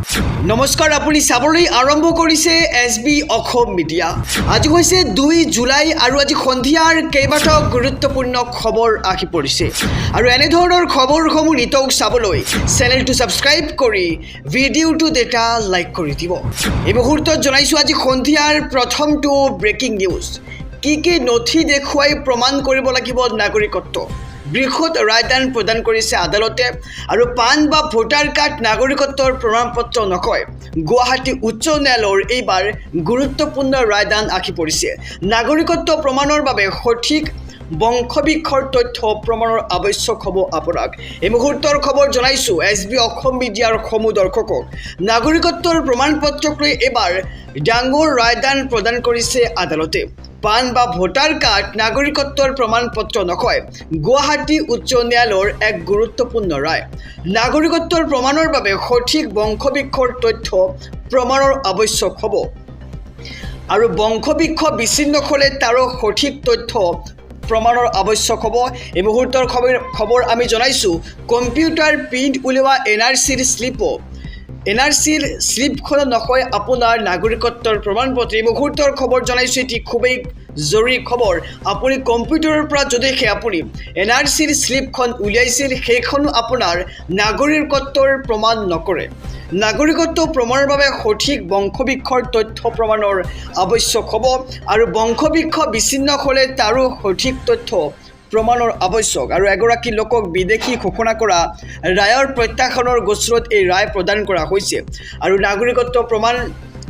নমস্কাৰ, আপুনি চাবলৈ আৰম্ভ কৰিছে SB অসম মিডিয়া। আজি হৈছে 2 জুলাই আৰু আজি সন্ধিয়াৰ কেইবাটাও গুৰুত্বপূৰ্ণ খবৰ আহি পৰিছে আৰু এনে ধৰণৰ খবৰসমূহ নিতৌ চাবলৈ চেনেলটো ছাবস্ক্ৰাইব কৰি ভিডিঅ'টো এটা লাইক কৰি দিব। এই মুহূৰ্তত জনাইছোঁ আজি সন্ধিয়াৰ প্ৰথমটো ব্ৰেকিং নিউজ। কি নথি দেখুৱাই প্ৰমাণ কৰিব লাগিব নাগৰিকত্ব। বৃহৎ ৰায়দান প্ৰদান কৰিছে আদালতে আৰু পান বা ভোটাৰ কাৰ্ড নাগৰিকত্বৰ প্ৰমাণপত্ৰ নকয়। গুৱাহাটী উচ্চ ন্যায়ালয়ৰ এইবাৰ গুৰুত্বপূৰ্ণ ৰায়দান আহি পৰিছে। নাগৰিকত্ব প্ৰমাণৰ বাবে সঠিক বংশবিষৰ তথ্য প্ৰমাণৰ আৱশ্যক হ'ব আপোনাক। এই মুহূৰ্তৰ খবৰ জনাইছোঁ SB অসম মিডিয়াৰ সমূহ দৰ্শকক। নাগৰিকত্বৰ প্ৰমাণপত্ৰক লৈ এইবাৰ ডাঙৰ ৰায়দান প্ৰদান কৰিছে আদালতে। পান বা ভোটাৰ কাৰ্ড নাগৰিকত্বৰ প্ৰমাণপত্ৰ নকয়। গুৱাহাটী উচ্চ ন্যায়ালয়ৰ এক গুৰুত্বপূৰ্ণ ৰায়। নাগৰিকত্বৰ প্ৰমাণৰ বাবে সঠিক বংশবিষৰ তথ্য প্ৰমাণৰ আৱশ্যক হ'ব আৰু বংশবিষ বিচ্ছিন্ন হ'লে তাৰো সঠিক তথ্য প্ৰমাণৰ আৱশ্যক হ'ব। এই মুহূৰ্তৰ খবৰ আমি জনাইছোঁ কম্পিউটাৰ প্ৰিণ্ট উলিওৱা NRCৰ শ্লিপখন নকয় আপোনাৰ নাগৰিকত্বৰ প্ৰমাণপত্ৰ। এই মুহূৰ্তৰ খবৰ জনাইছোঁ এটি খুবেই জৰুৰী খবৰ। আপুনি কম্পিউটাৰৰ পৰা যদিহে আপুনি NRCৰ শ্লিপখন উলিয়াইছিল সেইখন আপোনাৰ নাগৰিকত্বৰ প্ৰমাণ নকৰে। নাগৰিকত্ব প্ৰমাণৰ বাবে সঠিক বংশবিষৰ তথ্য প্ৰমাণৰ আৱশ্যক হ'ব আৰু বংশবিষ বিচ্ছিন্ন হ'লে তাৰো সঠিক তথ্য প্ৰমাণৰ আৱশ্যক। আৰু এগৰাকী লোকক বিদেশী ঘোষণা কৰা ৰায়ৰ প্ৰত্যাখ্যানৰ গোচৰত এই ৰায় প্ৰদান কৰা হৈছে আৰু নাগৰিকত্ব প্ৰমাণ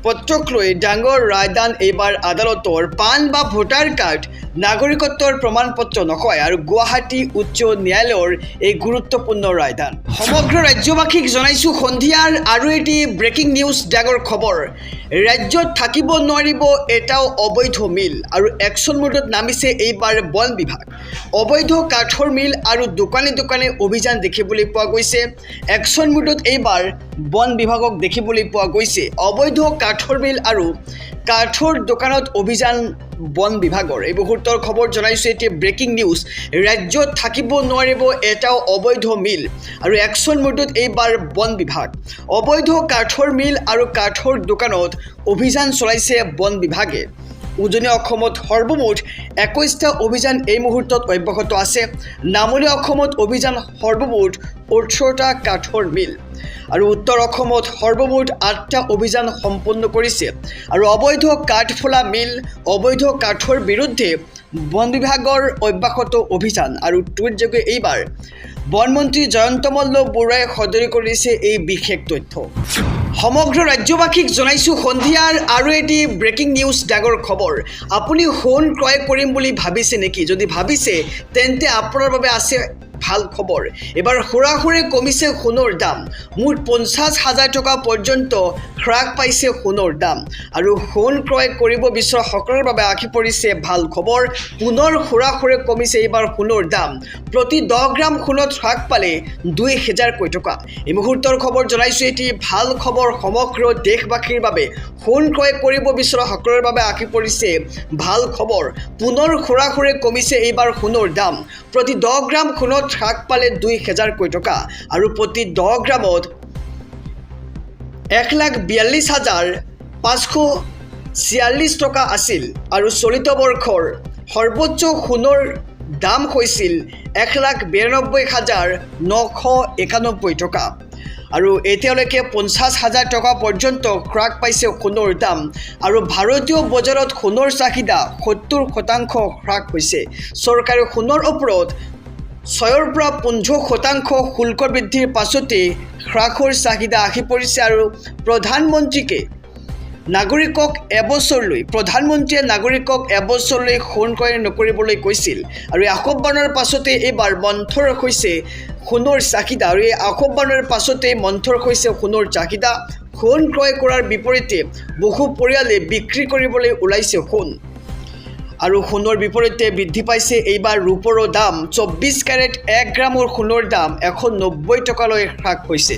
পত্ৰক লৈ ডাঙৰ ৰায়দান এইবাৰ আদালতৰ। পান বা ভোটাৰ কাৰ্ড নাগৰিকত্বৰ প্ৰমাণপত্ৰ নকয় আৰু গুৱাহাটী উচ্চ ন্যায়ালয়ৰ এই গুৰুত্বপূৰ্ণ ৰায়দান। সমগ্ৰ ৰাজ্যবাসীক জনাইছোঁ সন্ধিয়াৰ আৰু এটি ব্ৰেকিং নিউজ ডাঙৰ খবৰ। ৰাজ্যত থাকিব নোৱাৰিব এটাও অবৈধ মিল আৰু একশ্যন মোডত নামিছে এইবাৰ বন বিভাগ। অবৈধ কাঠৰ মিল আৰু দোকানে দোকানে অভিযান দেখিবলৈ পোৱা গৈছে। একশ্যন মোডত এইবাৰ বন বিভাগক দেখিবলৈ পোৱা গৈছে। অবৈধ কাঠৰ মিল আৰু কাঠৰ দোকানত অভিযান বন বিভাগৰ। এই মুহূৰ্তৰ খবৰ জনাইছোঁ এটি ব্ৰেকিং নিউজ। ৰাজ্যত থাকিব নোৱাৰিব এটাও অবৈধ মিল আৰু একশ্যন মোডত এইবাৰ বন বিভাগ। অবৈধ কাঠৰ মিল আৰু কাঠৰ দোকানত অভিযান চলাইছে বন বিভাগে। উজনি অসমত সৰ্বমুঠ 21টা অভিযান এই মুহূৰ্তত অব্যাহত আছে। নামনি অসমত অভিযান সৰ্বমুঠ 18টা কাঠৰ মিল আৰু উত্তৰ অসমত সৰ্বমুঠ 8টা অভিযান সম্পন্ন কৰিছে আৰু অবৈধ কাঠফলা মিল অবৈধ কাঠৰ বিৰুদ্ধে বন বিভাগৰ অব্যাহত অভিযান। আৰু টুইটযোগে এইবাৰ বনমন্ত্ৰী জয়ন্ত মল্ল বৰুৱাই সদৰি কৰিছে এই বিশেষ তথ্য। সমগ্ৰ ৰাজ্যবাসীক জনাইছোঁ সন্ধিয়াৰ আৰু এটি ব্ৰেকিং নিউজ ডাঙৰ খবৰ। আপুনি সোণ ক্ৰয় কৰিম বুলি ভাবিছে নেকি? যদি ভাবিছে তেন্তে আপোনাৰ বাবে আছে ভাল খবৰ। এবাৰ হুৰাহুৰে কমিছে সোণৰ দাম। মুঠ 50,000 টকা পৰ্যন্ত হ্ৰাস পাইছে সোণৰ দাম আৰু সোণ ক্ৰয় কৰিব বিচৰা সকলৰ বাবে আহি পৰিছে ভাল খবৰ। পুনৰ হুৰাহুৰে কমিছে এইবাৰ সোণৰ দাম। প্ৰতি 10 গ্ৰাম সোণত হ্ৰাস পালে 2,000 টকা। এই মুহূৰ্তৰ খবৰ জনাইছোঁ এটি ভাল খবৰ সমগ্ৰ দেশবাসীৰ বাবে। সোণ ক্ৰয় কৰিব বিচৰা সকলৰ বাবে আহি পৰিছে ভাল খবৰ। পুনৰ হুৰাহুৰে কমিছে এইবাৰ সোণৰ দাম। প্ৰতি 10 গ্ৰাম সোণত হ্ৰাস পালে 2,000 টকা আৰু প্ৰতি 10 গ্ৰামত 1,42,546 টকা আছিল আৰু চলিত বৰ্ষৰ সৰ্বোচ্চ সোণৰ দাম হৈছিল 1,92,991 টকা আৰু এতিয়ালৈকে 50,000 টকা পৰ্যন্ত হ্ৰাস পাইছে সোণৰ দাম আৰু ভাৰতীয় বজাৰত সোণৰ চাহিদা 70% হ্ৰাস হৈছে। চৰকাৰে সোণৰ ওপৰত 6ৰ পৰা 15% শুল্ক বৃদ্ধিৰ পাছতে হ্ৰাসৰ চাহিদা আহি পৰিছে আৰু প্ৰধানমন্ত্ৰীয়ে নাগৰিকক এবছৰলৈ সোণ ক্ৰয় নকৰিবলৈ কৈছিল আৰু এই আহ্বানৰ পাছতে এইবাৰ মন্থৰ হৈছে সোণৰ চাহিদা আৰু এই আহ্বানৰ পাছতে মন্থৰ হৈছে সোণৰ চাহিদা। সোণ ক্ৰয় কৰাৰ বিপৰীতে বহু পৰিয়ালে বিক্ৰী কৰিবলৈ ওলাইছে সোণ আৰু সোণৰ বিপৰীতে বৃদ্ধি পাইছে এইবাৰ ৰূপৰো দাম। 24 কেৰেট 1 গ্ৰামৰ সোণৰ দাম 190 টকালৈ হ্ৰাস হৈছে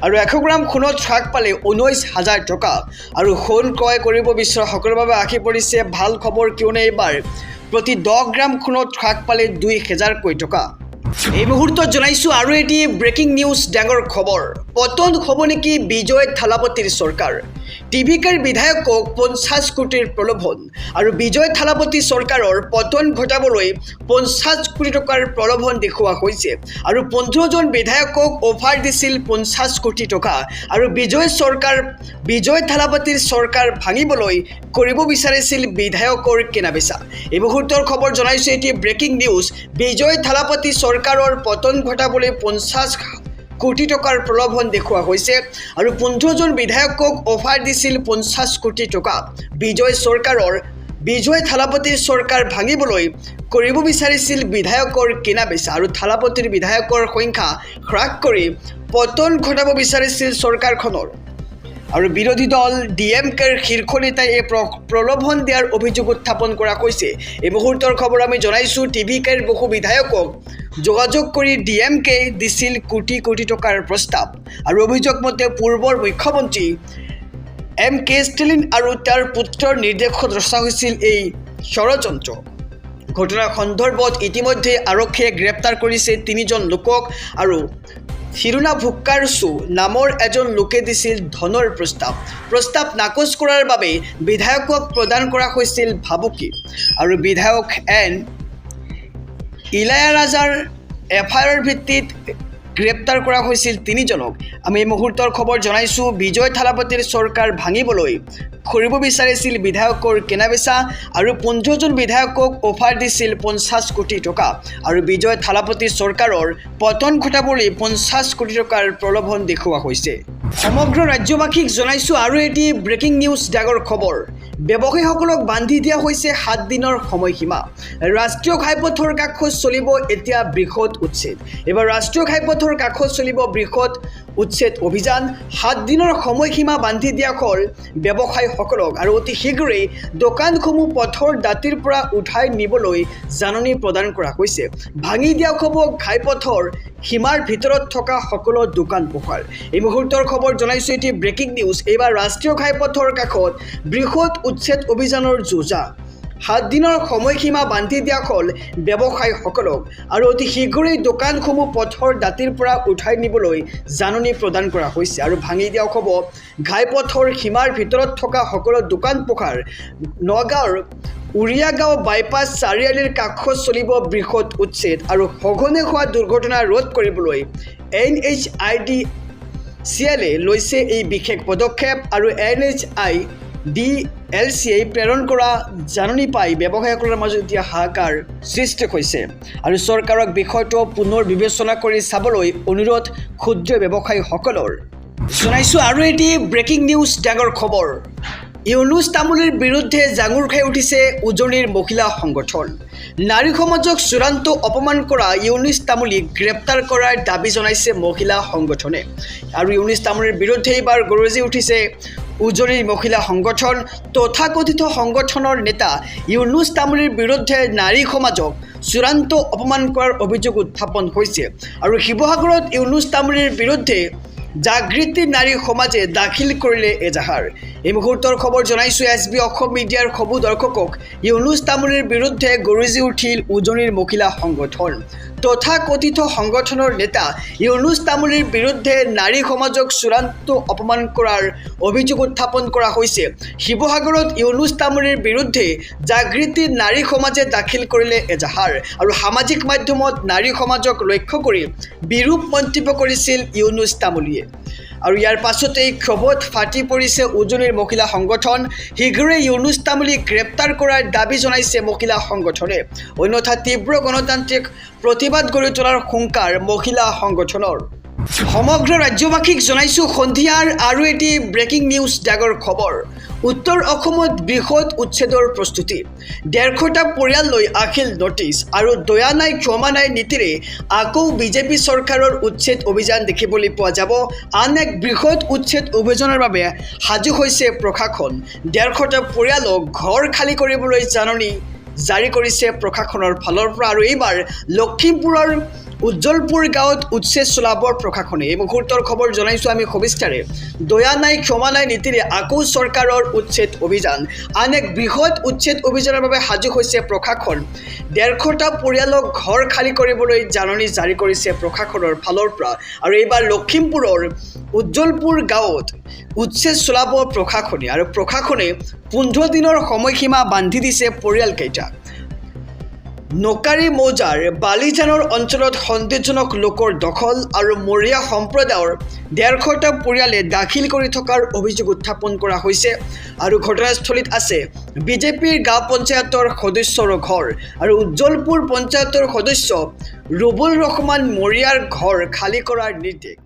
আৰু 100 গ্ৰাম সোণত হ্ৰাস পালে 19,000 টকা আৰু সোণ ক্ৰয় কৰিব বিচৰা সকলৰ বাবে আহি পৰিছে ভাল খবৰ, কিয়নো এইবাৰ প্ৰতি 10 গ্ৰাম সোণত হ্ৰাস পালে 2,000 টকা। এই মুহূৰ্তত জনাইছোঁ আৰু এটি ব্ৰেকিং নিউজ ডাঙৰ খবৰ পতন হ'ব নেকি বিজয় থালাপতিৰ চৰকাৰ টিভিকেৰ বিধায়কক 50 কোটিৰ প্ৰলোভন আৰু বিজয় থালাপতি চৰকাৰৰ পতন ঘটাবলৈ 50 কোটি টকাৰ প্ৰলোভন দেখুওৱা হৈছে আৰু 15 জন বিধায়কক অফাৰ দিছিল 50 কোটি টকা আৰু বিজয় থালাপতিৰ চৰকাৰ ভাঙিবলৈ কৰিব বিচাৰিছিল বিধায়কৰ কেনাবেচা এই মুহূৰ্তৰ খবৰ জনাইছোঁ এটি ব্ৰেকিং নিউজ বিজয় থালাপতি চৰকাৰৰ পতন ঘটাবলৈ 50 কোটি টকাৰ প্ৰলোভন দেখুওৱা হৈছে আৰু 15 জন বিধায়কক অফাৰ দিছিল 50 কোটি টকা বিজয় থালাপতিৰ চৰকাৰ ভাঙিবলৈ কৰিব বিচাৰিছিল বিধায়কৰ কিনাবেচা আৰু থালাপতিৰ বিধায়কৰ সংখ্যা হ্ৰাস কৰি পতন ঘটাব বিচাৰিছিল চৰকাৰখনৰ আৰু বিৰোধী দল ডিএমকেৰ শীৰ্ষ নেতাই এই প্ৰলোভন দিয়াৰ অভিযোগ উত্থাপন কৰা হৈছে এই মুহূৰ্তৰ খবৰ আমি জনাইছোঁ টিভিকেৰ বহু বিধায়কক যোগাযোগ কৰি ডিএমকে দিছিল কোটি কোটি টকাৰ প্ৰস্তাৱ আৰু অভিযোগ মতে পূৰ্বৰ মুখ্যমন্ত্ৰী এম.কে. ষ্টেলিন আৰু তেওঁৰ পুত্ৰৰ নিৰ্দেশত ৰচা হৈছিল এই ষড়যন্ত্ৰ ঘটনাৰ সন্দৰ্ভত ইতিমধ্যে আৰক্ষীয়ে গ্ৰেপ্তাৰ কৰিছে 3 জন লোকক আৰু হিৰুনা ভুক্কাৰছু নামৰ এজন লোকে দিছিল ধনৰ প্ৰস্তাৱ নাকচ কৰাৰ বাবে বিধায়কক প্ৰদান কৰা হৈছিল ভাবুকি আৰু বিধায়ক এন ইলায়াৰাজাৰ এফআইআৰ ভিত্তিত গ্ৰেপ্তাৰ কৰা হৈছিল 3 জনক আমি এই মুহূৰ্তৰ খবৰ জনাইছোঁ বিজয় থালাপতিৰ চৰকাৰ ভাঙিবলৈ কৰিব বিচাৰিছিল বিধায়কৰ কেনাবেচা আৰু 15 জন বিধায়কক অফাৰ দিছিল 50 কোটি টকা আৰু বিজয় থালাপতি চৰকাৰৰ পতন ঘটাবলৈ 50 কোটি টকাৰ প্ৰলোভন দেখুওৱা হৈছে সমগ্ৰ ৰাজ্যবাসীক জনাইছোঁ আৰু এটি ব্ৰেকিং নিউজ ডাঙৰ খবৰ ব্যৱসায়ীসকলক বান্ধি দিয়া হৈছে 7 দিনৰ সময়সীমা ৰাষ্ট্ৰীয় ঘাইপথৰ কাষত চলিব এতিয়া বৃহৎ উচ্ছেদ এবাৰ ৰাষ্ট্ৰীয় ঘাইপথৰ কাষত চলিব বৃহৎ উচ্ছেদ অভিযান 7 দিনৰ সময়সীমা বান্ধি দিয়া হ'ল ব্যৱসায়ীসকলক আৰু অতি শীঘ্ৰেই দোকানসমূহ পথৰ দাঁতিৰ পৰা উঠাই নিবলৈ জাননী প্ৰদান কৰা হৈছে ভাঙি দিয়া হ'ব ঘাইপথৰ সীমাৰ ভিতৰত থকা সকলো দোকান পোহাৰ এই মুহূৰ্তৰ খবৰ জনাইছোঁ এটি ব্ৰেকিং নিউজ এইবাৰ ৰাষ্ট্ৰীয় ঘাইপথৰ কাষত বৃহৎ উচ্ছেদ অভিযানৰ যোজা 7 দিনৰ সময়সীমা বান্ধি দিয়া হ'ল ব্যৱসায়ীসকলক আৰু অতি শীঘ্ৰেই দোকানসমূহ পথৰ দাঁতিৰ পৰা উঠাই নিবলৈ জাননী প্ৰদান কৰা হৈছে আৰু ভাঙি দিয়া হ'ব ঘাইপথৰ সীমাৰ ভিতৰত থকা সকলো দোকান পোহাৰ নগাঁৱৰ উৰিয়াগাঁও বাইপাছ চাৰিআলিৰ কাষত চলিব বৃহৎ উচ্ছেদ আৰু সঘনে হোৱা দুৰ্ঘটনা ৰোধ কৰিবলৈ NHIDCL লৈছে এই বিশেষ পদক্ষেপ আৰু NHIDCL প্ৰেৰণ কৰা জাননী পাই ব্যৱসায়ীসকলৰ মাজত এতিয়া হাহাকাৰ সৃষ্টি হৈছে আৰু চৰকাৰক বিষয়টো পুনৰ বিবেচনা কৰি চাবলৈ অনুৰোধ ক্ষুদ্ৰ ব্যৱসায়ীসকলৰ জনাইছোঁ আৰু এটি ব্ৰেকিং নিউজ ডাঙৰ খবৰ ইউনুছ তামুলীৰ বিৰুদ্ধে জাঙুৰ খাই উঠিছে উজনিৰ মহিলা সংগঠন নাৰী সমাজক চূড়ান্ত অপমান কৰা ইউনুছ তামুলীক গ্ৰেপ্তাৰ কৰাৰ দাবী জনাইছে মহিলা সংগঠনে আৰু ইউনুছ তামুলীৰ বিৰুদ্ধে এইবাৰ গৰজি উঠিছে উজনিৰ মহিলা সংগঠন তথাকথিত সংগঠনৰ নেতা ইউনুছ তামুলীৰ বিৰুদ্ধে নাৰী সমাজক চূড়ান্ত অপমান কৰাৰ অভিযোগ উত্থাপন হৈছে আৰু শিৱসাগৰত ইউনুছ তামুলীৰ বিৰুদ্ধে জাগৃতি নাৰী সমাজে দাখিল কৰিলে এজাহাৰ এই মুহূৰ্তৰ খবৰ জনাইছোঁ SB অসম মিডিয়াৰ সবু দৰ্শকক ইউনুছ তামুলীৰ বিৰুদ্ধে গৰজি উঠিল উজনিৰ মহিলা সংগঠন তথাকথিত সংগঠনৰ নেতা ইউনুছ তামুলীৰ বিৰুদ্ধে নাৰী সমাজক চূড়ান্ত অপমান কৰাৰ অভিযোগ উত্থাপন কৰা হৈছে শিৱসাগৰত ইউনুছ তামুলীৰ বিৰুদ্ধে জাগৃতি নাৰী সমাজে দাখিল কৰিলে এজাহাৰ আৰু সামাজিক মাধ্যমত নাৰী সমাজক লক্ষ্য কৰি বিৰূপ মন্তব্য কৰিছিল ইউনুছ তামুলীয়ে আৰু ইয়াৰ পাছতেই ক্ষোভত ফাটি পৰিছে উজনিৰ মহিলা সংগঠন শীঘ্ৰেই ইউনুছ তামুলীক গ্ৰেপ্তাৰ কৰাৰ দাবী জনাইছে মহিলা সংগঠনে অন্যথা তীব্ৰ গণতান্ত্ৰিক প্ৰতিবাদ গঢ়ি তোলাৰ হুংকাৰ মহিলা সংগঠনৰ সমগ্ৰ ৰাজ্যবাসীক জনাইছোঁ সন্ধিয়াৰ আৰু এটি ব্ৰেকিং নিউজ ডাঙৰ খবৰ উত্তৰ অসমত বৃহৎ উচ্ছেদৰ প্ৰস্তুতি 150টা পৰিয়াললৈ আহিল নটিচ আৰু দয়া নাই ক্ষমা নাই নীতিৰে আকৌ বিজেপি চৰকাৰৰ উচ্ছেদ অভিযান দেখিবলৈ পোৱা যাব আন এক বৃহৎ উচ্ছেদ অভিযানৰ বাবে সাজু হৈছে প্ৰশাসন 150টা পৰিয়ালক ঘৰ খালী কৰিবলৈ জাননী জাৰি কৰিছে প্ৰশাসনৰ ফালৰ পৰা আৰু এইবাৰ লখিমপুৰৰ উজ্জ্বলপুৰ গাঁৱত উচ্ছেদ চলাবৰ প্ৰশাসনে এই মুহূৰ্তৰ খবৰ জনাইছোঁ আমি সবিস্তাৰে দয়া নাই ক্ষমা নাই নীতিৰে আকৌ চৰকাৰৰ উচ্ছেদ অভিযান আন এক বৃহৎ উচ্ছেদ অভিযানৰ বাবে সাজু হৈছে প্ৰশাসন 150টা পৰিয়ালক ঘৰ খালী কৰিবলৈ জাননী জাৰি কৰিছে প্ৰশাসনৰ ফালৰ পৰা আৰু এইবাৰ লখিমপুৰৰ উজ্জ্বলপুৰ গাঁৱত উচ্ছেদ চলাব প্ৰশাসনে আৰু প্ৰশাসনে 15 দিনৰ সময়সীমা বান্ধি দিছে পৰিয়ালকেইটাক নকাৰী মৌজাৰ বালিজানৰ অঞ্চলত সন্দেহজনক লোকৰ দখল আৰু মৰিয়া সম্প্ৰদায়ৰ 150টা পৰিয়ালে দাখিল কৰি থকাৰ অভিযোগ উত্থাপন কৰা হৈছে আৰু ঘটনাস্থলীত আছে বিজেপিৰ গাঁও পঞ্চায়তৰ সদস্যৰ ঘৰ আৰু উজ্জ্বলপুৰ পঞ্চায়তৰ সদস্য ৰুবুল ৰহমান মৰিয়াৰ ঘৰ খালী কৰাৰ নিৰ্দেশ